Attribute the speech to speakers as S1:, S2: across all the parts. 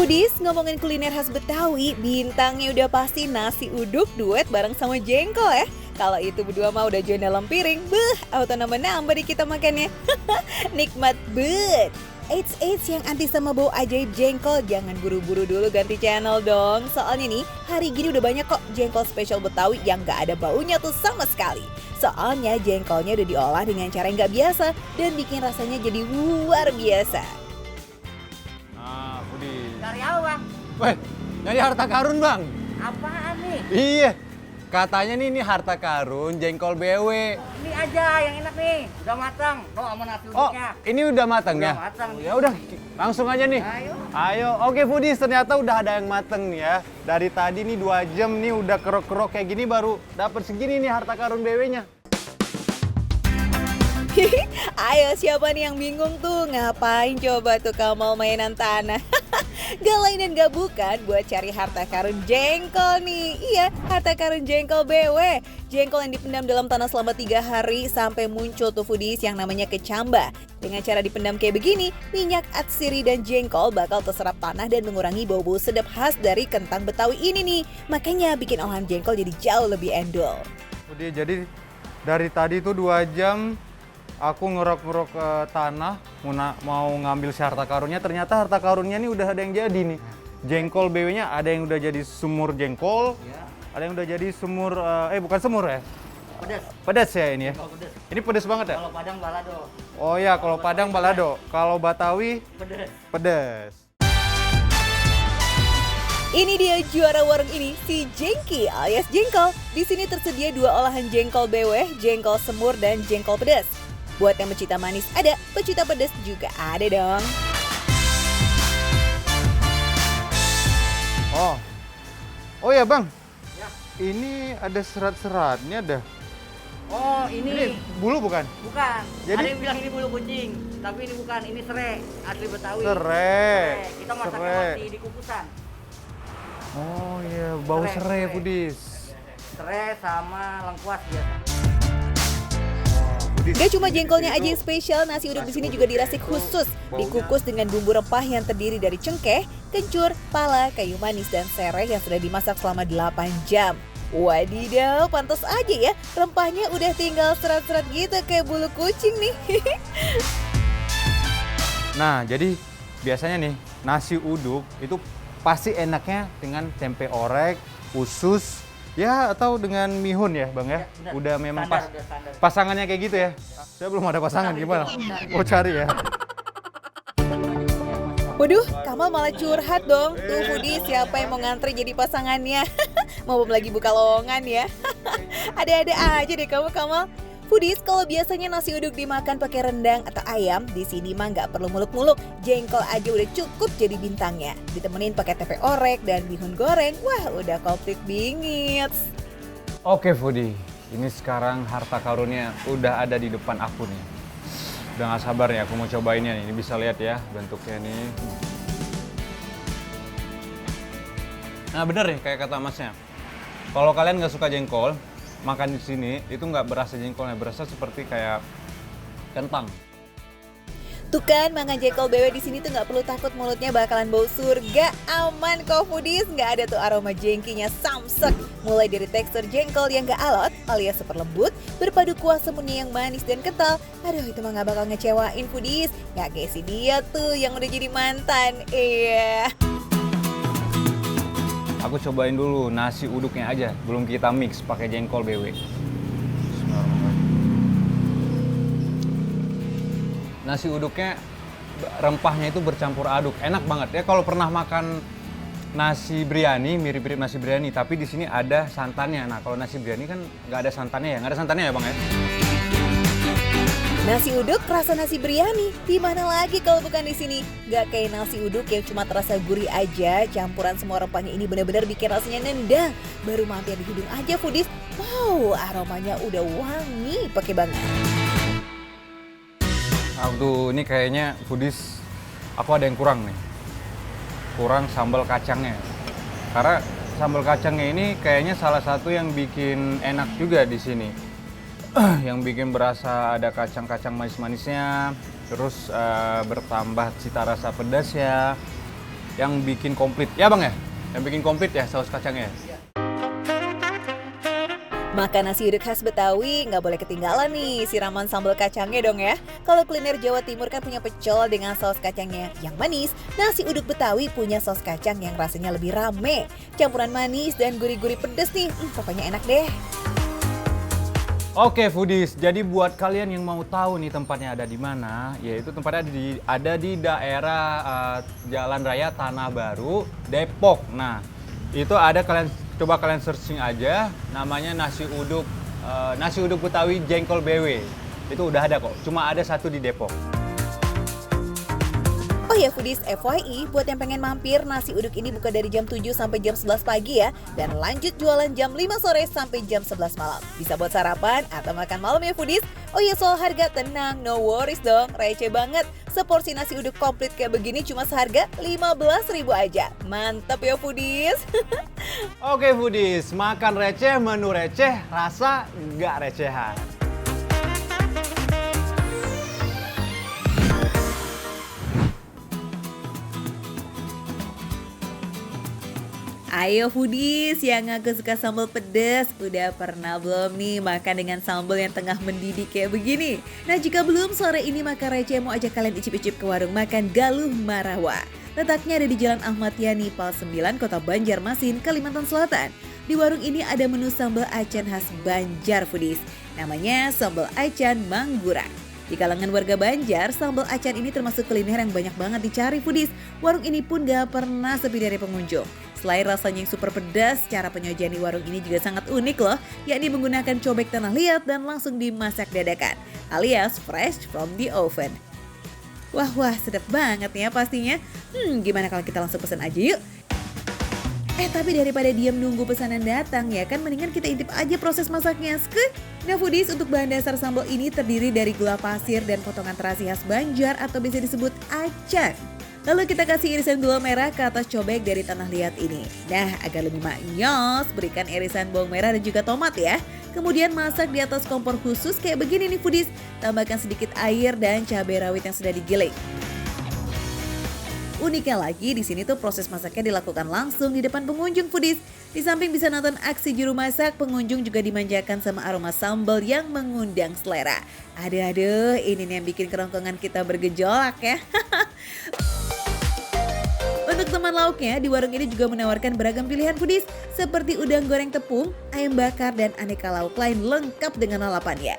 S1: Foodies, ngomongin kuliner khas Betawi, bintangnya udah pasti nasi uduk duet bareng sama jengkol ya. Kalau itu berdua mah udah join dalam piring, auto nambah-nambah di kita makannya. Nikmat bet. Eits, yang anti sama bau ajaib jengkol, jangan buru-buru dulu ganti channel dong. Soalnya nih, hari gini udah banyak kok jengkol spesial Betawi yang gak ada baunya tuh sama sekali. Soalnya jengkolnya udah diolah dengan cara yang gak biasa dan bikin rasanya jadi luar biasa.
S2: Nah, Budi.
S3: Cari apa, Bang?
S2: Weh, nyari harta karun, Bang.
S3: Apaan nih?
S2: Iya. Katanya nih ini harta karun jengkol BW.
S3: Ini aja yang enak nih. Udah matang. Tuh sama nasi
S2: Oh,
S3: uduknya.
S2: ini udah matang
S3: Udah
S2: ya?
S3: matang.
S2: Ya udah, langsung aja nih.
S3: Ayo.
S2: Oke Foodies, ternyata udah ada yang mateng nih ya. Dari tadi nih 2 jam nih udah kerok-kerok kayak gini baru dapet segini nih harta karun BW-nya.
S1: Ayo, siapa nih yang bingung tuh? Ngapain coba tuh Kamal mainan tanah? Gak lain dan gak bukan buat cari harta karun jengkol nih. Iya, harta karun jengkol BW. Jengkol yang dipendam dalam tanah selama 3 hari sampai muncul tuh Foodies yang namanya kecamba. Dengan cara dipendam kayak begini, minyak atsiri dan jengkol bakal terserap tanah dan mengurangi bau-bau sedap khas dari kentang Betawi ini nih. Makanya bikin olahan jengkol jadi jauh lebih endol.
S2: Foodies, jadi dari tadi tuh 2 jam aku ngerok-ngerok ke tanah, mau ngambil si harta karunnya, ternyata harta karunnya nih udah ada yang jadi nih. Jengkol BW-nya ada yang udah jadi semur jengkol, ada yang udah jadi semur, bukan semur ya?
S3: Pedas.
S2: Pedas ya ini ya?
S3: Pedas.
S2: Ini pedas banget ya?
S3: Kalau Padang balado.
S2: Oh ya, kalau Padang balado, kalau Batawi
S3: Pedas.
S2: pedas.
S1: Ini dia juara warung ini, si Jengki alias jengkol. Di sini tersedia 2 olahan jengkol BW, jengkol semur dan jengkol pedas. Buat yang pecinta manis ada, pecinta pedas juga ada dong.
S2: Oh ya Bang,
S3: Ya.
S2: ini ada serat-seratnya dah.
S3: Oh,
S2: Ini
S3: ini
S2: bulu bukan?
S3: bukan.
S2: Jadi-
S3: Ada yang bilang ini bulu kucing, tapi ini bukan. Ini serai asli Betawi.
S2: Serai.
S3: Kita masaknya
S2: Serai.
S3: masih di kukusan.
S2: Oh iya, bau
S3: Serai,
S2: serai
S3: serai.
S2: Foodies.
S3: Serai sama lengkuas biasa.
S1: Gak cuma jengkolnya aja yang spesial, nasi uduk di sini juga dirasik khusus, dikukus dengan bumbu rempah yang terdiri dari cengkeh, kencur, pala, kayu manis, dan serai yang sudah dimasak selama 8 jam. Wadidaw, pantas aja ya, rempahnya udah tinggal serat-serat gitu kayak bulu kucing nih.
S2: Nah, jadi biasanya nih nasi uduk itu pasti enaknya dengan tempe orek, usus, ya atau dengan mihun ya Bang ya.
S3: benar.
S2: Udah memang
S3: Standar, udah standar.
S2: pasangannya kayak gitu ya. Saya belum ada pasangan, gimana? Mau cari ya.
S1: Waduh, Kamal malah curhat dong. Tuh Foodies, siapa yang mau ngantri jadi pasangannya? Mau lagi buka lowongan ya? Ada-ada aja deh kamu, Kamal. Foodies, kalau biasanya nasi uduk dimakan pakai rendang atau ayam, di sini mah nggak perlu muluk-muluk. Jengkol aja udah cukup jadi bintangnya. Ditemenin pakai tempe orek dan bihun goreng. Wah, udah komplit bingit.
S2: Oke Foodie, ini sekarang harta karunnya udah ada di depan aku nih. Udah gak sabar nih aku mau cobainnya nih. Ini bisa lihat ya bentuknya nih. Nah bener nih kayak kata masnya. Kalau kalian nggak suka jengkol, makan di sini itu nggak berasa jengkolnya, berasa seperti kayak kentang.
S1: Tuh kan, makan jengkol BW di sini tuh nggak perlu takut mulutnya bakalan bau surga. Aman kok Foodies, nggak ada tuh aroma jengkinya samsek. Mulai dari tekstur jengkol yang nggak alot alias super lembut, berpadu kuah semunnya yang manis dan kental. Aduh, itu mah nggak bakal ngecewain Foodies. Nggak kayak si dia tuh yang udah jadi mantan. Iya.
S2: Aku cobain dulu nasi uduknya aja, belum kita mix pakai jengkol BW. Nasi uduknya rempahnya itu bercampur aduk, enak banget ya. Kalau pernah makan nasi biryani, mirip-mirip nasi biryani, tapi di sini ada santannya. Nah kalau nasi biryani kan nggak ada santannya ya, nggak ada santannya ya Bang ya?
S1: Nasi uduk rasa nasi biryani, di mana lagi kalau bukan di sini? Gak kayak nasi uduk yang cuma terasa gurih aja, campuran semua rempahnya ini benar-benar bikin rasanya nendang. Baru mampir di hidung aja Foodies, wow aromanya udah wangi pakai banget.
S2: Aduh, ini kayaknya Foodies, aku ada yang kurang nih. Kurang sambal kacangnya. Karena sambal kacangnya ini kayaknya salah satu yang bikin enak juga di sini. Yang bikin berasa ada kacang-kacang manis-manisnya, terus bertambah cita rasa pedas ya. yang bikin komplit. Ya Bang ya? Yang bikin komplit ya saus kacangnya.
S1: Makan nasi uduk khas Betawi nggak boleh ketinggalan nih siraman sambal kacangnya dong ya. Kalau kuliner Jawa Timur kan punya pecel dengan saus kacangnya yang manis, nasi uduk Betawi punya saus kacang yang rasanya lebih rame. Campuran manis dan gurih-gurih pedes nih, pokoknya enak deh.
S2: Oke foodies, jadi buat kalian yang mau tahu nih tempatnya ada di mana, yaitu tempatnya ada di daerah Jalan Raya Tanah Baru, Depok. Nah, itu ada coba kalian searching aja, namanya nasi uduk Betawi Jengkol BW. Itu udah ada kok, cuma ada satu di Depok.
S1: Oh ya foodies, FYI, buat yang pengen mampir, nasi uduk ini buka dari jam 7 sampai jam 11 pagi ya. Dan lanjut jualan jam 5 sore sampai jam 11 malam. Bisa buat sarapan atau makan malam ya foodies. Oh ya soal harga, tenang, no worries dong, receh banget. Seporsi nasi uduk komplit kayak begini cuma seharga 15.000 aja. Mantap ya foodies.
S2: Oke foodies, makan receh, menu receh, rasa nggak recehan.
S1: Ayo foodies yang ngaku suka sambal pedas, udah pernah belum nih makan dengan sambal yang tengah mendidih kayak begini? Nah jika belum, sore ini Makan Receh mau ajak kalian icip-icip ke warung makan Galuh Marawa. Letaknya ada di Jalan Ahmad Yani, Pal 9, Kota Banjarmasin, Kalimantan Selatan. Di warung ini ada menu sambal acan khas Banjar foodies. Namanya sambal acan Manggurak. Di kalangan warga Banjar, sambal acan ini termasuk kuliner yang banyak banget dicari foodies. Warung ini pun gak pernah sepi dari pengunjung. Selain rasanya yang super pedas, cara penyajian di warung ini juga sangat unik loh, yakni menggunakan cobek tanah liat dan langsung dimasak dadakan, alias fresh from the oven. Wah, sedap banget ya pastinya. Gimana kalau kita langsung pesan aja yuk? Tapi daripada diam nunggu pesanan datang ya kan, mendingan kita intip aja proses masaknya. Nah foodies, untuk bahan dasar sambal ini terdiri dari gula pasir dan potongan terasi khas Banjar atau bisa disebut acan. Lalu kita kasih irisan gula merah ke atas cobek dari tanah liat ini. Nah, agar lebih maknyos, berikan irisan bawang merah dan juga tomat ya. Kemudian masak di atas kompor khusus kayak begini nih foodies. Tambahkan sedikit air dan cabai rawit yang sudah digiling. Uniknya lagi di sini tuh proses masaknya dilakukan langsung di depan pengunjung foodies. Di samping bisa nonton aksi juru masak, pengunjung juga dimanjakan sama aroma sambal yang mengundang selera. Aduh, ini nih yang bikin kerongkongan kita bergejolak ya. Untuk teman lauknya, di warung ini juga menawarkan beragam pilihan foodies seperti udang goreng tepung, ayam bakar, dan aneka lauk lain lengkap dengan lalapannya.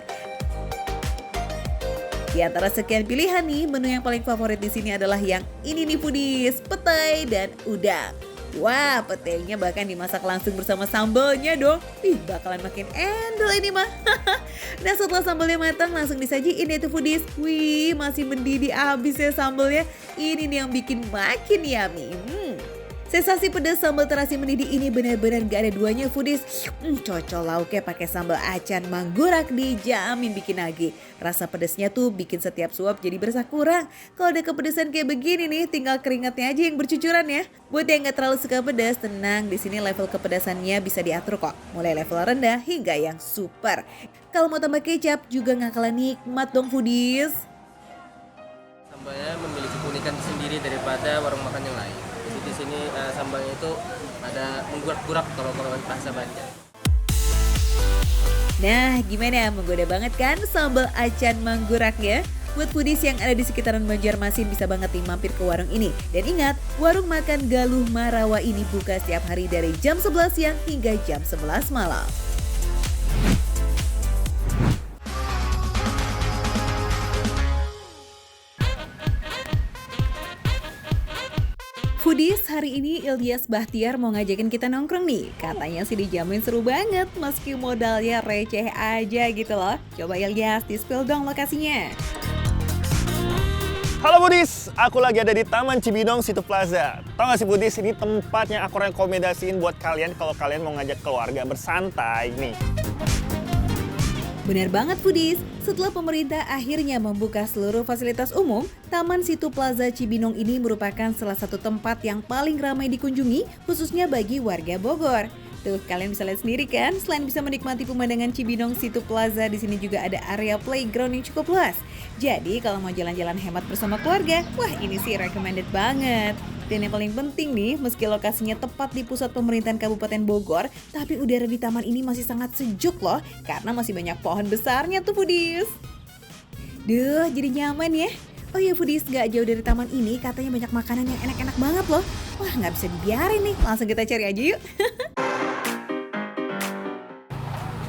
S1: Di antara sekian pilihan nih, menu yang paling favorit di sini adalah yang ini nih foodies, petai dan udang. Wah, petainya bahkan dimasak langsung bersama sambalnya dong. Bakalan makin endol ini mah. Nah setelah sambalnya matang langsung disajiin deh tuh foodies. Wih, masih mendidih abis ya sambalnya. Ini nih yang bikin makin yummy. Sensasi pedas sambal terasi mendidih ini benar-benar gak ada duanya foodies. Cocok lauknya pakai sambal acan Manggurak, dijamin bikin nagih. Rasa pedasnya tuh bikin setiap suap jadi berasa kurang. Kalau ada kepedesan kayak begini nih, tinggal keringatnya aja yang bercucuran ya. Buat yang gak terlalu suka pedas, tenang, di sini level kepedasannya bisa diatur kok. Mulai level rendah hingga yang super. Kalau mau tambah kecap juga gak kalah nikmat dong foodies.
S4: Sambalnya memiliki keunikan sendiri daripada warung makan yang lain. Di sini sambalnya itu ada menggurak-gurak kalau bahasa Banjar.
S1: Nah, gimana? Menggoda banget kan sambal acan Manggurak ya? Buat foodies yang ada di sekitaran Banjarmasin bisa banget nih mampir ke warung ini. Dan ingat, warung makan Galuh Marawa ini buka setiap hari dari jam 11 siang hingga jam 11 malam. Foodies, hari ini Ilyas Bahtiar mau ngajakin kita nongkrong nih. Katanya sih dijamin seru banget meski modalnya receh aja gitu loh. Coba Ilyas di-spill dong lokasinya.
S5: Halo Foodies, aku lagi ada di Taman Cibinong Situ Plaza. Tahu gak sih Foodies, ini tempat yang aku rekomendasiin buat kalian kalau kalian mau ngajak keluarga bersantai nih.
S1: Benar banget Foodies, setelah pemerintah akhirnya membuka seluruh fasilitas umum, Taman Situ Plaza Cibinong ini merupakan salah satu tempat yang paling ramai dikunjungi, khususnya bagi warga Bogor. Tuh, kalian bisa lihat sendiri kan, selain bisa menikmati pemandangan Cibinong Situ Plaza, di sini juga ada area playground yang cukup luas. Jadi, kalau mau jalan-jalan hemat bersama keluarga, wah ini sih recommended banget. Dan yang paling penting nih, meski lokasinya tepat di pusat pemerintahan Kabupaten Bogor, tapi udara di taman ini masih sangat sejuk loh, karena masih banyak pohon besarnya tuh Foodies. Duh, jadi nyaman ya. Oh ya Foodies, gak jauh dari taman ini katanya banyak makanan yang enak-enak banget loh. Wah, nggak bisa dibiarin nih, langsung kita cari aja yuk.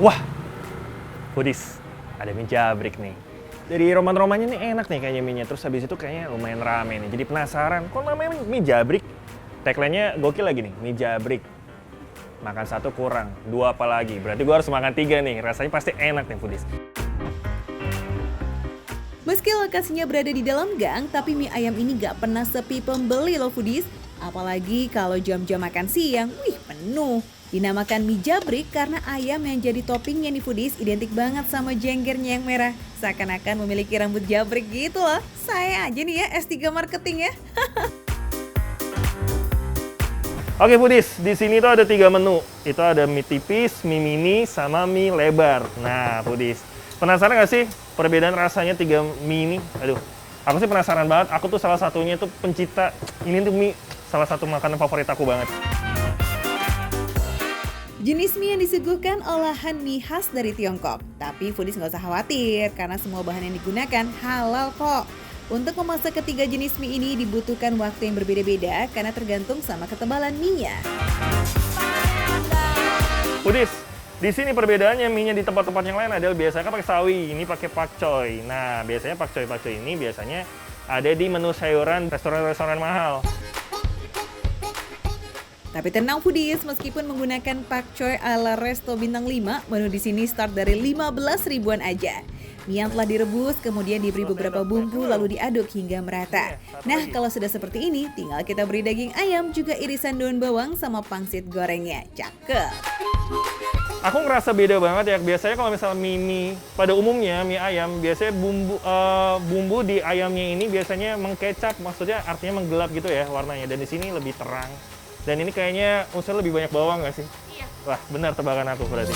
S5: Wah, Foodies, ada mie jabrik nih. Dari roman-romannya nih enak nih kayaknya mie-nya. Terus habis itu kayaknya lumayan rame nih. Jadi penasaran, kok namanya mie jabrik? Tagline-nya gokil lagi nih, mie jabrik. Makan satu kurang, dua apa lagi? Berarti gue harus makan 3 nih. Rasanya pasti enak nih Foodies.
S1: Meski lokasinya berada di dalam gang, tapi mie ayam ini gak pernah sepi pembeli loh Foodies. Apalagi kalau jam-jam makan siang, wih penuh. Dinamakan mie jabrik karena ayam yang jadi toppingnya nih Foodies identik banget sama jenggernya yang merah. Seakan-akan memiliki rambut jabrik gitu loh. Saya aja nih ya S3 marketing ya.
S5: Oke Foodies, di sini tuh ada 3 menu. Itu ada mie tipis, mie mini, sama mie lebar. Nah Foodies, penasaran gak sih perbedaan rasanya 3 mie ini? Aduh, aku sih penasaran banget. Aku tuh salah satunya tuh pencinta, ini tuh mie salah satu makanan favorit aku banget.
S1: Jenis mie yang disuguhkan olahan mie khas dari Tiongkok. Tapi Foodies nggak usah khawatir karena semua bahan yang digunakan halal kok. Untuk memasak ketiga jenis mie ini dibutuhkan waktu yang berbeda-beda karena tergantung sama ketebalan mie-nya.
S5: Foodies, di sini perbedaannya mie-nya di tempat-tempat yang lain adalah biasanya kan pakai sawi, ini pakai pakcoy. Nah, biasanya pakcoy ini biasanya ada di menu sayuran restoran-restoran mahal.
S1: Tapi tenang Foodies, meskipun menggunakan pakcoy ala resto bintang 5, menu di sini start dari 15 ribuan aja. Mie yang telah direbus, kemudian diberi beberapa bumbu lalu diaduk hingga merata. Nah, kalau sudah seperti ini, tinggal kita beri daging ayam, juga irisan daun bawang sama pangsit gorengnya. Cakep!
S5: Aku ngerasa beda banget ya. Biasanya kalau misalnya mie pada umumnya mie ayam, biasanya bumbu di ayamnya ini biasanya mengkecap, maksudnya artinya menggelap gitu ya warnanya. Dan di sini lebih terang. Dan ini kayaknya unsurnya lebih banyak bawang nggak sih? Iya. Wah, benar tebakan aku berarti.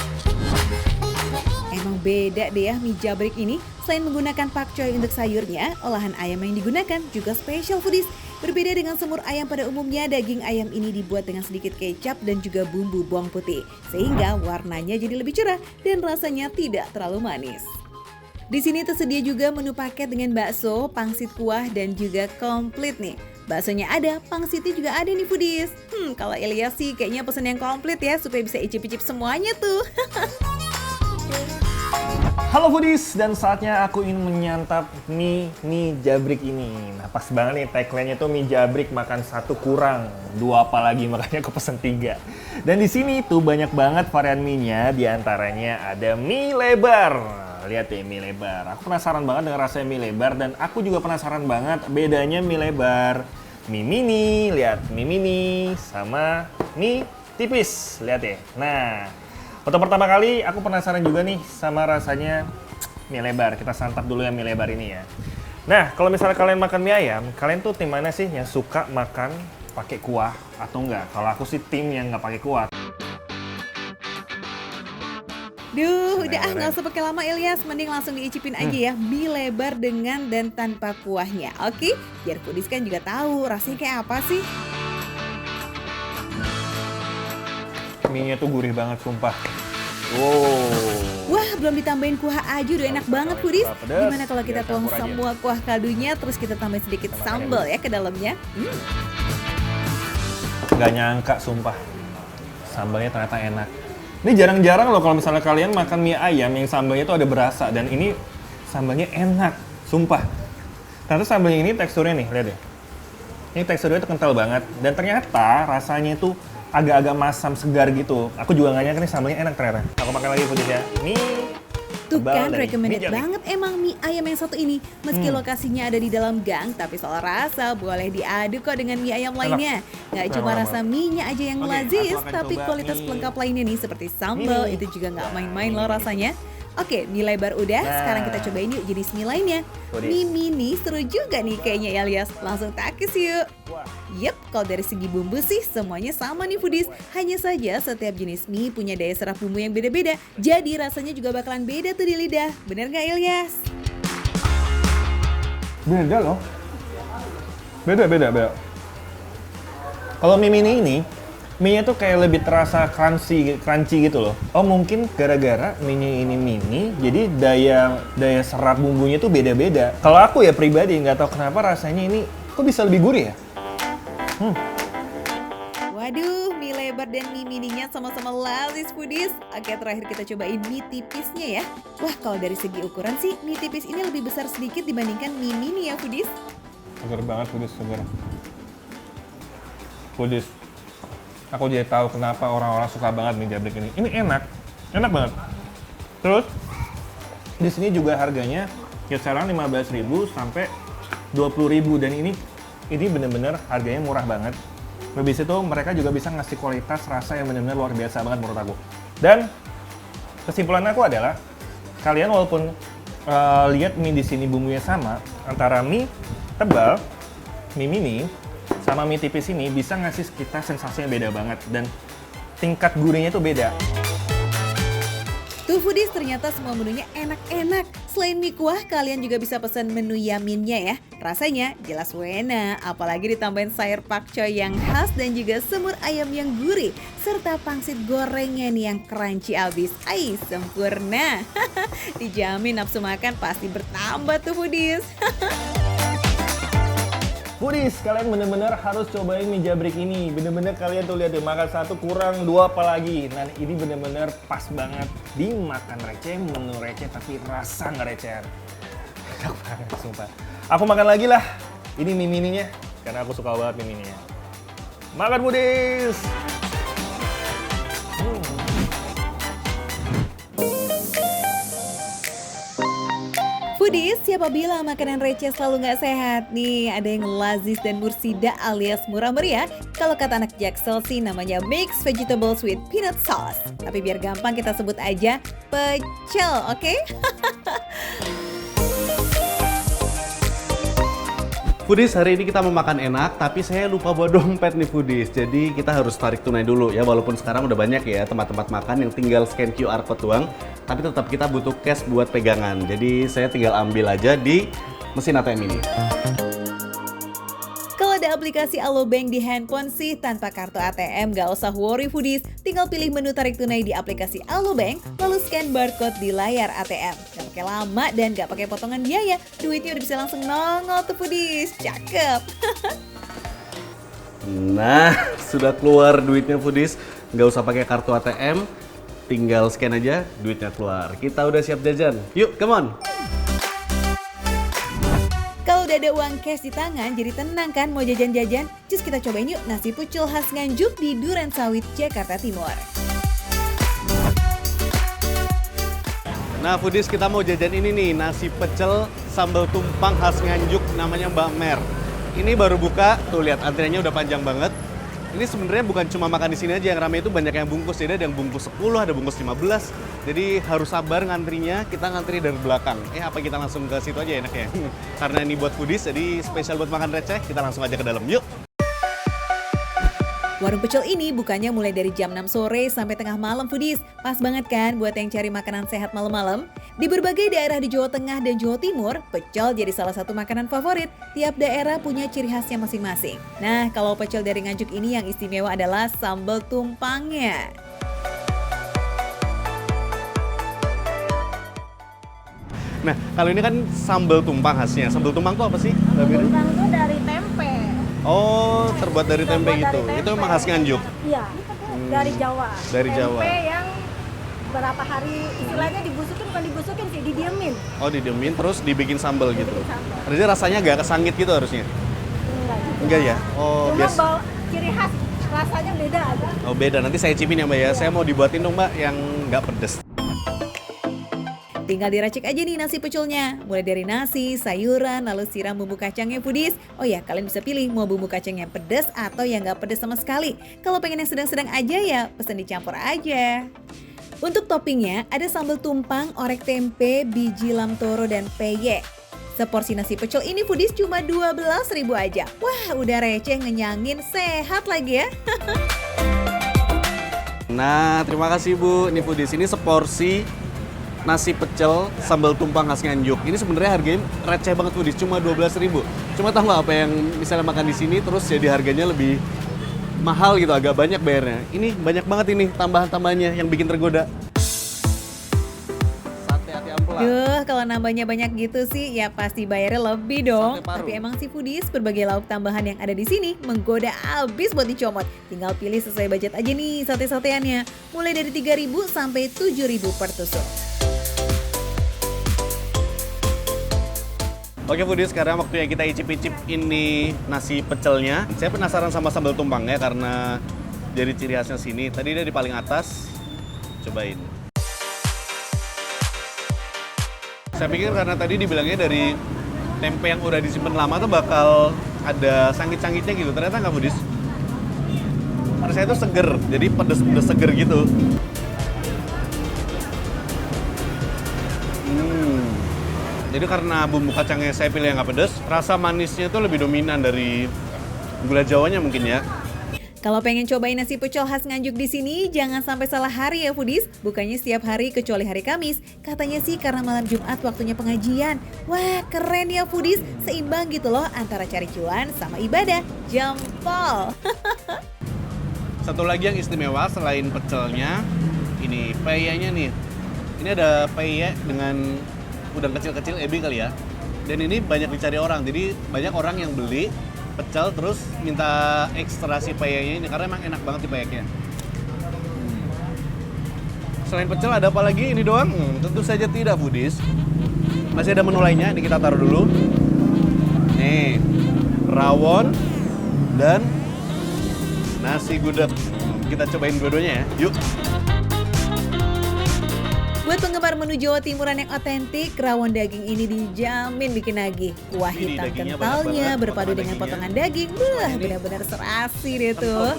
S1: Emang beda deh ya mie jabrik ini. Selain menggunakan pakcoy untuk sayurnya, olahan ayam yang digunakan juga spesial Foodies. Berbeda dengan semur ayam pada umumnya, daging ayam ini dibuat dengan sedikit kecap dan juga bumbu bawang putih. Sehingga warnanya jadi lebih cerah dan rasanya tidak terlalu manis. Di sini tersedia juga menu paket dengan bakso, pangsit kuah, dan juga komplit nih. Baksonya ada, pangsitnya juga ada nih Foodies. Kalau Ilyas sih kayaknya pesen yang komplit ya, supaya bisa icip-icip semuanya tuh.
S5: Halo Foodies, dan saatnya aku ingin menyantap mie jabrik ini. Nah, pas banget nih tagline-nya tuh mie jabrik makan satu kurang, dua apa lagi, makanya aku pesen 3. Dan di sini tuh banyak banget varian mie-nya, diantaranya ada mie lebar. Lihat deh mie lebar. Aku penasaran banget dengan rasanya mie lebar, dan aku juga penasaran banget bedanya mie lebar, mie mini, lihat mie mini sama mie tipis. Lihat deh. Nah, untuk pertama kali aku penasaran juga nih sama rasanya mie lebar. Kita santap dulu yang mie lebar ini ya. Nah, kalau misalnya kalian makan mie ayam, kalian tuh tim mana sih yang suka makan pakai kuah atau enggak? Kalau aku sih tim yang nggak pakai kuah.
S1: Duh, udah nggak usah pakai lama Ilyas, mending langsung diicipin aja ya mie lebar dengan dan tanpa kuahnya. Oke, biar Foodies kan juga tahu rasanya kayak apa sih.
S5: Mie-nya tuh gurih banget, sumpah. Wow.
S1: Wah, belum ditambahin kuah aja udah enak banget Foodies.
S5: Pedas,
S1: Gimana kalau kita
S5: biar
S1: tuang
S5: campur aja.
S1: semua kuah kaldunya, terus kita tambahin sedikit sambal ya ke dalamnya.
S5: Gak nyangka, sumpah. Sambalnya ternyata enak. Ini jarang-jarang loh kalau misalnya kalian makan mie ayam yang sambalnya tuh ada berasa. Dan ini sambalnya enak, sumpah. Ternyata sambalnya ini teksturnya nih, lihat deh. Ini teksturnya tuh kental banget. Dan ternyata rasanya itu agak-agak masam segar gitu. Aku juga gak nyangka nih sambalnya enak ternyata. Aku makan lagi Foodies ya.
S1: Tuh kan,
S5: dari
S1: recommended
S5: mie jabrik.
S1: banget emang mie ayam yang satu ini. Meski lokasinya ada di dalam gang, tapi soal rasa boleh diadu kok dengan mie ayam lainnya. Nggak cuma
S5: Enak
S1: rasa mie-nya aja yang
S5: Oke,
S1: lazis,
S5: aku akan
S1: tapi
S5: coba
S1: kualitas
S5: mie.
S1: pelengkap lainnya nih seperti sambal,
S5: Mie.
S1: itu juga nggak
S5: Nah,
S1: main-main
S5: mie
S1: loh
S5: nih.
S1: rasanya. Oke, mie lebar udah,
S5: Nah.
S1: sekarang kita cobain yuk jenis mie lainnya.
S5: Foodies.
S1: Mie mini seru juga nih kayaknya Ilyas. Langsung takis yuk. Yep, kalau dari segi bumbu sih semuanya sama nih Foodies. Hanya saja setiap jenis mie punya daya serap bumbu yang beda-beda. Jadi rasanya juga bakalan beda tuh di lidah. Bener nggak Ilyas?
S5: Beda loh. Beda. Kalau mie mini ini, mie-nya tuh kayak lebih terasa crunchy gitu loh. Oh mungkin gara-gara mie ini mini, jadi daya serap bumbunya tuh beda-beda. Kalau aku ya pribadi nggak tahu kenapa rasanya ini kok bisa lebih gurih ya.
S1: Waduh, mie lebar dan mie mininya sama-sama lazis foodies. Oke, terakhir kita cobain mie tipisnya ya. Wah, kalau dari segi ukuran sih, mie tipis ini lebih besar sedikit dibandingkan mie mini ya foodies.
S5: Segar banget foodies, segar. Foodies, aku jadi tahu kenapa orang-orang suka banget mie jablek ini. Ini enak banget. Terus di sini juga harganya kisaran 15.000 sampai 20.000 dan ini bener-bener harganya murah banget. Habis itu mereka juga bisa ngasih kualitas rasa yang benar-benar luar biasa banget menurut aku. Dan kesimpulan aku adalah kalian walaupun lihat mie di sini bumbunya sama antara mie tebal, mie mini sama mie tipis ini bisa ngasih kita sensasinya beda banget dan tingkat gurihnya itu beda.
S1: Tuh foodies, ternyata semua menunya enak-enak. Selain mie kuah, kalian juga bisa pesan menu yaminnya ya. Rasanya jelas wena, apalagi ditambahin sayur pakcoy yang khas dan juga semur ayam yang gurih. Serta pangsit gorengnya nih yang crunchy abis. Ai, sempurna. Dijamin nafsu makan pasti bertambah tuh foodies.
S5: Foodies, kalian bener-bener harus cobain mie jabrek ini. Bener-bener kalian tuh lihat deh, makan satu kurang dua apalagi. Nah ini bener-bener pas banget dimakan receh, menu receh tapi rasa nggak receh. Enak banget, sumpah. Aku makan lagi lah. Ini mie mininya, karena aku suka banget mie mininya. Makan foodies!
S1: Foodies, siapa bilang makanan receh selalu nggak sehat? Nih, ada yang lazis dan mursida alias murah meriah. Kalau kata anak Jaksel sih namanya mixed vegetables with peanut sauce. Tapi biar gampang kita sebut aja pecel, oke?
S6: Foodies, hari ini kita mau makan enak, tapi saya lupa bawa dompet nih Foodies. Jadi kita harus tarik tunai dulu ya, walaupun sekarang udah banyak ya tempat-tempat makan yang tinggal scan QR code doang. Tapi tetap kita butuh cash buat pegangan. Jadi saya tinggal ambil aja di mesin ATM ini.
S1: Kalau ada aplikasi Alobank di handphone sih tanpa kartu ATM gak usah worry foodies. Tinggal pilih menu tarik tunai di aplikasi Alobank, lalu scan barcode di layar ATM. Gak pakai lama dan gak pakai potongan biaya. Duitnya udah bisa langsung nongol tuh foodies. Cakep.
S6: Nah, sudah keluar duitnya Foodies. Nggak usah pakai kartu ATM, tinggal scan aja, duitnya keluar. Kita udah siap jajan. Yuk, come on!
S1: Kalau udah ada uang cash di tangan, jadi tenang kan mau jajan-jajan? Cus kita cobain yuk nasi pucul khas Nganjuk di Duren Sawit, Jakarta Timur.
S6: Nah, Foodies, kita mau jajan ini nih, nasi pecel sambal tumpang khas Nganjuk, namanya Mbak Mer. Ini baru buka, tuh lihat antriannya udah panjang banget. Ini sebenarnya bukan cuma makan di sini aja yang ramai, itu banyak yang bungkus. Jadi ada yang bungkus 10, ada bungkus 15. Jadi harus sabar ngantrinya, kita ngantri dari belakang. Apa kita langsung ke situ aja enaknya? Karena ini buat Foodies, jadi spesial buat makan receh, kita langsung aja ke dalam. Yuk!
S1: Warung pecel ini bukanya mulai dari jam 6 sore sampai tengah malam foodies. Pas banget kan buat yang cari makanan sehat malam-malam? Di berbagai daerah di Jawa Tengah dan Jawa Timur, pecel jadi salah satu makanan favorit. Tiap daerah punya ciri khasnya masing-masing. Nah, kalau pecel dari Nganjuk ini yang istimewa adalah sambal tumpangnya.
S6: Nah, kalau ini kan sambal tumpang khasnya. Sambal tumpang tuh apa sih?
S7: Tumpang itu dari tempe.
S6: Oh, terbuat dari tempe
S7: Terbuat
S6: gitu.
S7: dari tempe.
S6: Itu memang khas Nganjuk.
S7: Iya, dari Jawa.
S6: Dari
S7: tempe
S6: Jawa.
S7: yang berapa hari istilahnya dibusukin, bukan dibusukin sih, didiemin.
S6: Oh, didiemin terus dibikin sambal gitu.
S7: Dibikin sambal.
S6: Berarti rasanya agak kesangit gitu harusnya.
S7: Enggak juga.
S6: Enggak ya? Oh,
S7: Cuma
S6: biasa.
S7: ciri khas rasanya beda aja.
S6: Oh, beda. Nanti saya cipin ya, Mbak ya. Saya mau dibuatin dong, Mbak, yang nggak pedes.
S1: Tinggal diracik aja nih nasi peculnya. Mulai dari nasi, sayuran, lalu siram bumbu kacangnya foodies. Oh ya, kalian bisa pilih mau bumbu kacang yang pedas atau yang nggak pedas sama sekali. Kalau pengen yang sedang-sedang aja ya, pesen dicampur aja. Untuk toppingnya, ada sambal tumpang, orek tempe, biji lam toro, dan peye. Seporsi nasi pecel ini foodies cuma 12.000 aja. Wah, udah receh, ngenyangin, sehat lagi ya.
S6: Nah, terima kasih Bu. Ini Foodies, ini seporsi nasi pecel sambal tumpang khas Nganjuk. Ini sebenarnya harganya receh banget Foodies, cuma 12.000. Cuma tahu nggak apa yang misalnya makan di sini terus jadi harganya lebih mahal gitu, agak banyak bayarnya. Ini banyak banget ini tambahan-tambahannya yang bikin tergoda. Sate ati ampela.
S1: Duh, kalau nambahnya banyak gitu sih, ya pasti bayarnya lebih dong.
S6: Sate paru.
S1: Tapi emang sih foodies, berbagai lauk tambahan yang ada di sini menggoda abis buat dicomot. Tinggal pilih sesuai budget aja nih sate-sateannya. Mulai dari 3.000 sampai 7.000 per tusuk.
S6: Oke foodies, sekarang waktunya kita icip-icip ini nasi pecelnya. Saya penasaran sama sambal tumpangnya karena jadi ciri khasnya sini. Tadi dia di paling atas, cobain. Saya pikir karena tadi dibilangnya dari tempe yang udah disimpan lama tuh bakal ada sangit-sangitnya gitu. Ternyata nggak foodies. Rasanya itu seger, jadi pedes-pedes seger gitu. Jadi karena bumbu kacangnya saya pilih yang nggak pedes, rasa manisnya tuh lebih dominan dari gula Jawanya mungkin ya.
S1: Kalau pengen cobain nasi pecel khas Nganjuk di sini, jangan sampai salah hari ya foodies. Bukannya setiap hari kecuali hari Kamis. Katanya sih karena malam Jumat waktunya pengajian. Wah, keren ya foodies. Seimbang gitu loh antara cari cuan sama ibadah. Jempol.
S6: Satu lagi yang istimewa selain pecelnya, ini peyanya nih. Ini ada peye dengan udang kecil-kecil, ebi kali ya. Dan ini banyak dicari orang, jadi banyak orang yang beli pecel terus minta ekstra si peyanya ini karena emang enak banget di peyeknya. Selain pecel ada apa lagi? Ini doang? Tentu saja tidak foodies. Masih ada menu lainnya, ini kita taruh dulu. Nih, rawon dan nasi gudeg. Kita cobain dua-duanya ya, yuk.
S1: Buat penggemar menu Jawa Timuran yang otentik, rawon daging ini dijamin bikin nagih. Kuah
S6: Ini
S1: hitam
S6: dagingnya
S1: kentalnya
S6: banyak banget,
S1: berpadu dengan
S6: potongan
S1: potongan daging. Wah, benar-benar serasi deh tuh.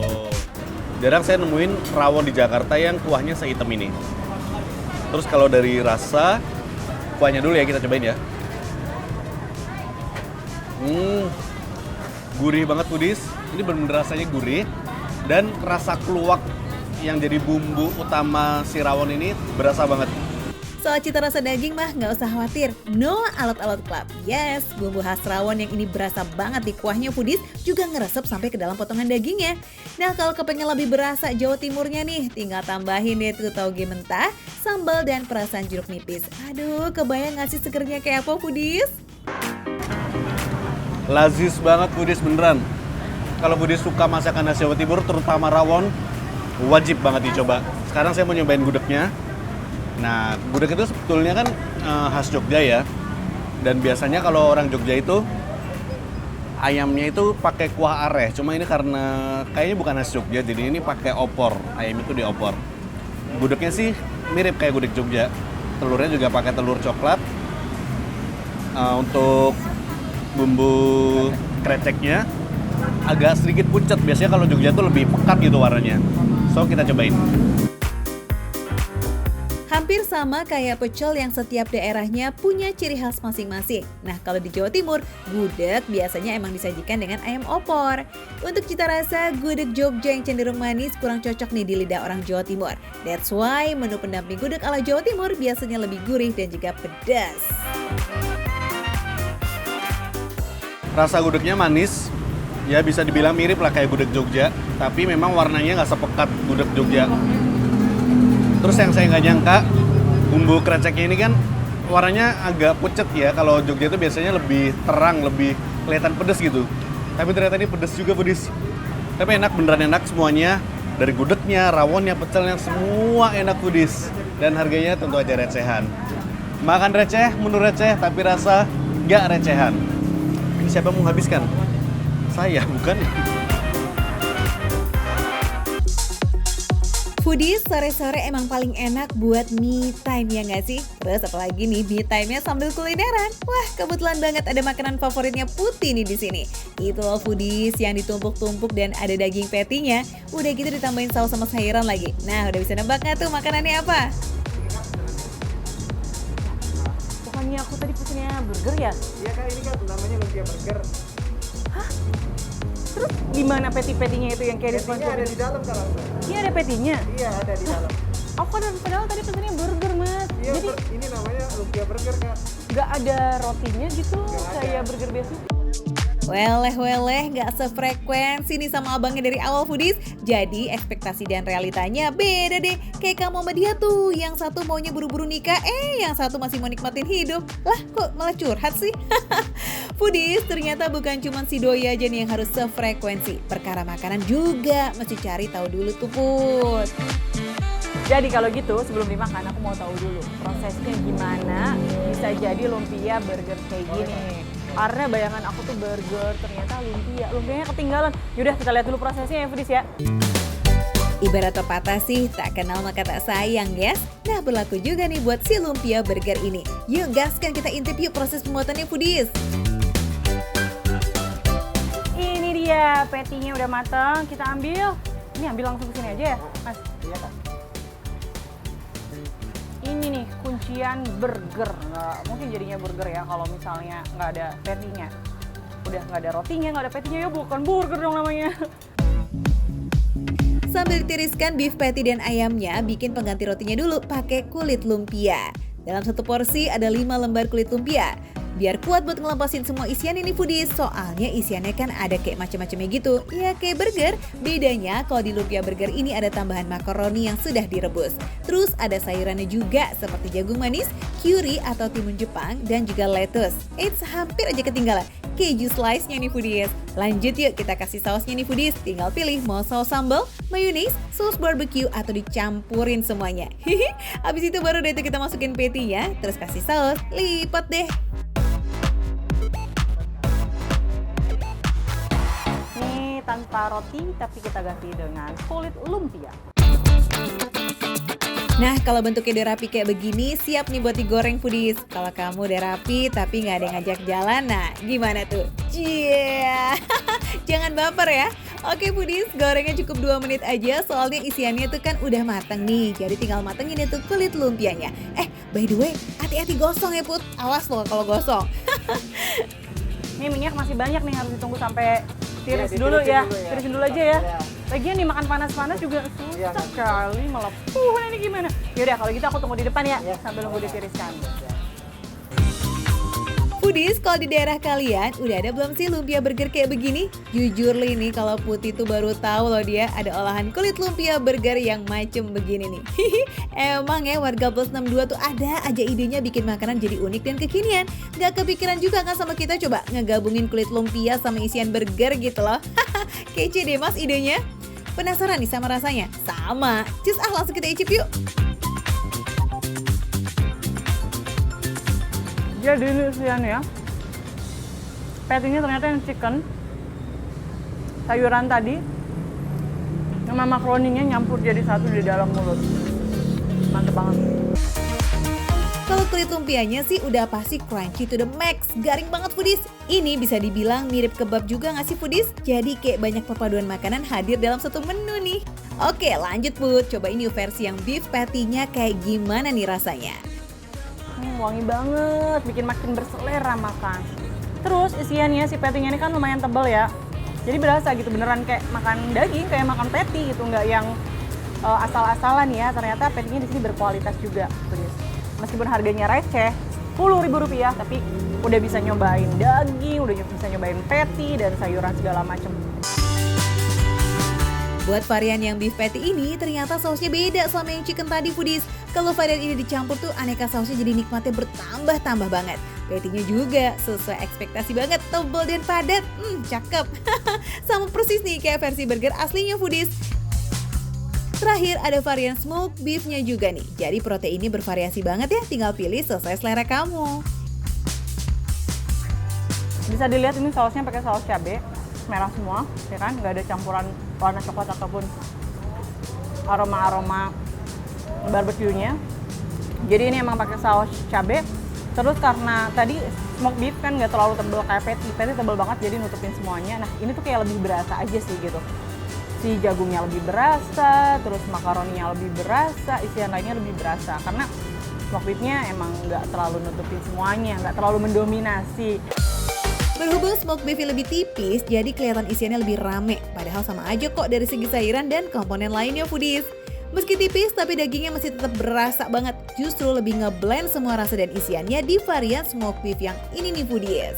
S6: Oh. Jarang saya nemuin rawon di Jakarta yang kuahnya sehitam ini. Terus kalau dari rasa, kuahnya dulu ya kita cobain ya. Gurih banget foodies. Ini benar-benar rasanya gurih. Dan rasa keluak yang jadi bumbu utama si rawon ini berasa banget.
S1: Soal cita rasa daging mah nggak usah khawatir, no alot-alot club. Yes, bumbu khas rawon yang ini berasa banget di kuahnya foodies juga ngeresep sampai ke dalam potongan dagingnya. Nah kalau kepengen lebih berasa Jawa Timurnya nih, tinggal tambahin deh tuh tauge mentah, sambal dan perasan jeruk nipis. Aduh, kebayang nggak sih segernya kayak apa foodies?
S6: Lazis banget foodies beneran. Kalau foodies suka masakan khas Jawa Timur, terutama rawon, wajib banget dicoba. Sekarang saya mau nyobain gudegnya. Nah, gudeg itu sebetulnya kan khas Jogja ya. Dan biasanya kalau orang Jogja itu ayamnya itu pakai kuah areh. Cuma ini karena kayaknya bukan khas Jogja, jadi ini pakai opor. Ayam itu diopor. Gudegnya sih mirip kayak gudeg Jogja. Telurnya juga pakai telur coklat. Untuk bumbu kreceknya agak sedikit pucat. Biasanya kalau Jogja tuh lebih pekat gitu warnanya. So, kita cobain.
S1: Hampir sama kayak pecel yang setiap daerahnya punya ciri khas masing-masing. Nah, kalau di Jawa Timur, gudeg biasanya emang disajikan dengan ayam opor. Untuk cita rasa, gudeg Jogja yang cenderung manis kurang cocok nih di lidah orang Jawa Timur. That's why menu pendamping gudeg ala Jawa Timur biasanya lebih gurih dan juga pedas.
S6: Rasa gudegnya manis, ya bisa dibilang mirip lah kayak gudeg Jogja, tapi memang warnanya nggak sepekat gudeg Jogja. Terus yang saya nggak nyangka, bumbu kreceknya ini kan warnanya agak pucat ya. Kalau Jogja itu biasanya lebih terang, lebih kelihatan pedes gitu. Tapi ternyata ini pedes juga foodies. Tapi enak, beneran enak semuanya. Dari gudegnya, rawonnya, pecelnya, semua enak foodies. Dan harganya tentu aja recehan. Makan receh, menu receh, tapi rasa nggak recehan. Ini siapa yang mau habiskan? Saya, bukan?
S1: Foodies, sore-sore emang paling enak buat me time ya nggak sih? Terus apalagi nih me time-nya sambil kulineran. Wah, kebetulan banget ada makanan favoritnya Putih nih di sini. Itu loh foodies yang ditumpuk-tumpuk dan ada daging patty-nya. Udah gitu ditambahin saus sama sayuran lagi. Nah, udah bisa nebak nggak tuh makanannya apa?
S8: Bukannya aku tadi pesennya burger ya?
S3: Iya kak, ini kan namanya lumpia burger.
S8: Terus gimana patty-patty-nya itu yang kayak di
S3: Ini ada di dalam kak langsung.
S8: Iya ada patty-nya?
S3: Iya ada di dalam.
S8: Aku kan padahal tadi pesennya burger mas.
S3: Iya,
S8: Jadi
S3: ini namanya lumpia burger kak.
S8: nggak ada rotinya gitu
S3: Nggak ada.
S8: kayak burger biasa.
S1: Weleh, nggak sefrekuensi nih sama abangnya dari awal foodies. Jadi ekspektasi dan realitanya beda deh. Kayak kamu sama dia tuh, yang satu maunya buru-buru nikah, yang satu masih mau nikmatin hidup. Lah kok malah curhat sih? Foodies, ternyata bukan cuma si doi aja nih yang harus sefrekuensi. Perkara makanan juga mesti cari tahu dulu tuh Put.
S8: Jadi kalau gitu sebelum dimakan aku mau tahu dulu prosesnya gimana bisa jadi lumpia burger kayak gini. Karena bayangan aku tuh burger, ternyata lumpianya ketinggalan. Yaudah kita lihat dulu prosesnya ya Foodies ya.
S1: Ibarat pepatah sih, tak kenal maka tak sayang, guys. Nah, berlaku juga nih buat si lumpia burger ini. Yuk, gaskan kita intip yuk proses pembuatannya, Foodies.
S8: Ini dia, patty-nya udah matang, kita ambil. Ini ambil langsung ke sini aja ya, Mas?
S3: Iya Kak.
S8: Ini nih kuncian burger. Nggak mungkin jadinya burger ya kalau misalnya nggak ada patty-nya. Udah nggak ada rotinya, nggak ada patty-nya, ya bukan burger dong namanya.
S1: Sambil ditiriskan beef patty dan ayamnya, bikin pengganti rotinya dulu pakai kulit lumpia. Dalam satu porsi ada 5 lembar kulit lumpia. Biar kuat buat ngelepasin semua isian ini Foodies, soalnya isiannya kan ada kayak macam-macamnya gitu. Ya kayak burger, bedanya kalau di lumpia burger ini ada tambahan makaroni yang sudah direbus. Terus ada sayurannya juga seperti jagung manis, curry atau timun Jepang, dan juga lettuce. Eits, hampir aja ketinggalan keju slice-nya nih Foodies. Lanjut yuk kita kasih sausnya nih Foodies. Tinggal pilih mau saus sambal, mayones, saus barbecue atau dicampurin semuanya. Habis itu baru deh itu kita masukin patty-nya, terus kasih saus, lipat deh.
S8: Nih tanpa roti tapi kita ganti dengan kulit lumpia.
S1: Nah, kalau bentuknya udah rapi kayak begini, siap nih buat digoreng Foodies. Kalau kamu udah rapi tapi nggak ada yang ngajak jalan, nah gimana tuh? Cie, jangan baper ya. Oke Foodies, gorengnya cukup 2 menit aja soalnya isiannya tuh kan udah mateng nih. Jadi tinggal matengin itu kulit lumpianya. By the way, hati-hati gosong ya Put. Awas loh kalau gosong.
S8: Ini minyak masih banyak nih, harus ditunggu sampai tiris dulu ya. Tirisin dulu aja ya. Lagian nih makan panas-panas juga susah sekali melepuh. Ini gimana? Yaudah kalau gitu aku tunggu di depan ya, sambil nunggu ditiriskan.
S1: Foodies, kalau di daerah kalian udah ada belum sih lumpia burger kayak begini? Jujur nih kalau Putih tuh baru tahu loh dia ada olahan kulit lumpia burger yang macem begini nih. Emang ya warga Plus 62 tuh ada aja idenya bikin makanan jadi unik dan kekinian. Gak kepikiran juga kan sama kita coba ngegabungin kulit lumpia sama isian burger gitu loh. Kece deh mas idenya. Penasaran nih sama rasanya? Sama. Cus langsung kita icip yuk.
S8: Jadi ini isiannya, patty-nya ternyata yang chicken, sayuran tadi, sama makaroninya nyampur jadi satu di dalam mulut. Mantep banget.
S1: Kalau kulit lumpianya sih udah pasti crunchy to the max, garing banget Foodies. Ini bisa dibilang mirip kebab juga nggak sih Foodies? Jadi kayak banyak perpaduan makanan hadir dalam satu menu nih. Oke lanjut Put, coba ini versi yang beef patty-nya kayak gimana nih rasanya.
S8: Wangi banget, bikin makin berselera makan. Terus isiannya si patty-nya ini kan lumayan tebal ya. Jadi berasa gitu beneran kayak makan daging, kayak makan patty gitu, nggak yang asal-asalan ya. Ternyata patty-nya di sini berkualitas juga. Meskipun harganya receh, Rp10.000, tapi udah bisa nyobain daging, udah bisa nyobain patty dan sayuran segala macam.
S1: Buat varian yang beef patty ini ternyata sausnya beda sama yang chicken tadi Foodies. Kalau varian ini dicampur tuh aneka sausnya jadi nikmatnya bertambah-tambah banget. Patty-nya juga sesuai ekspektasi banget, tebal dan padat. Cakep. Sama persis nih kayak versi burger aslinya Foodies. Terakhir ada varian smoked beef-nya juga nih. Jadi proteinnya bervariasi banget ya, tinggal pilih sesuai selera kamu.
S8: Bisa dilihat ini sausnya pakai saus cabai merah semua, ya kan? Nggak ada campuran warna coklat ataupun aroma-aroma barbecue-nya. Jadi ini emang pakai saus cabai. Terus karena tadi smoked beef kan nggak terlalu tebal kayak patty tebal banget jadi nutupin semuanya. Nah ini tuh kayak lebih berasa aja sih gitu. Si jagungnya lebih berasa, terus makaroninya lebih berasa, isian lainnya lebih berasa. Karena smoked beef-nya emang nggak terlalu nutupin semuanya, nggak terlalu mendominasi.
S1: Berhubung smoked beef lebih tipis, jadi kelihatan isiannya lebih rame. Padahal sama aja kok dari segi sayuran dan komponen lainnya Foodies. Meski tipis, tapi dagingnya masih tetap berasa banget. Justru lebih ngeblend semua rasa dan isiannya di varian smoked beef yang ini nih Foodies.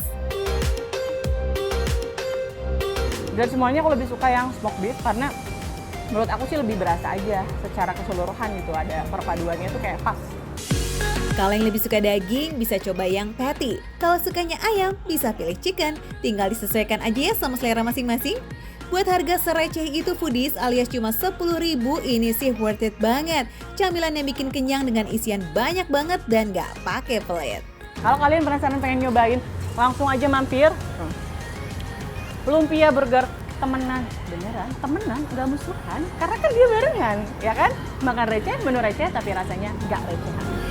S8: Dan semuanya aku lebih suka yang smoked beef karena menurut aku sih lebih berasa aja secara keseluruhan gitu, ada perpaduannya tuh kayak pas.
S1: Kalau yang lebih suka daging, bisa coba yang patty. Kalau sukanya ayam, bisa pilih chicken. Tinggal disesuaikan aja ya sama selera masing-masing. Buat harga sereceh itu foodies alias cuma 10.000, ini sih worth it banget. Camilan yang bikin kenyang dengan isian banyak banget dan gak pakai pelet.
S8: Kalau kalian penasaran pengen nyobain, langsung aja mampir. Lumpia Burger temenan, beneran temenan, gak musuhan. Karena kan dia barengan, ya kan? Makan receh, menu receh, tapi rasanya gak receh.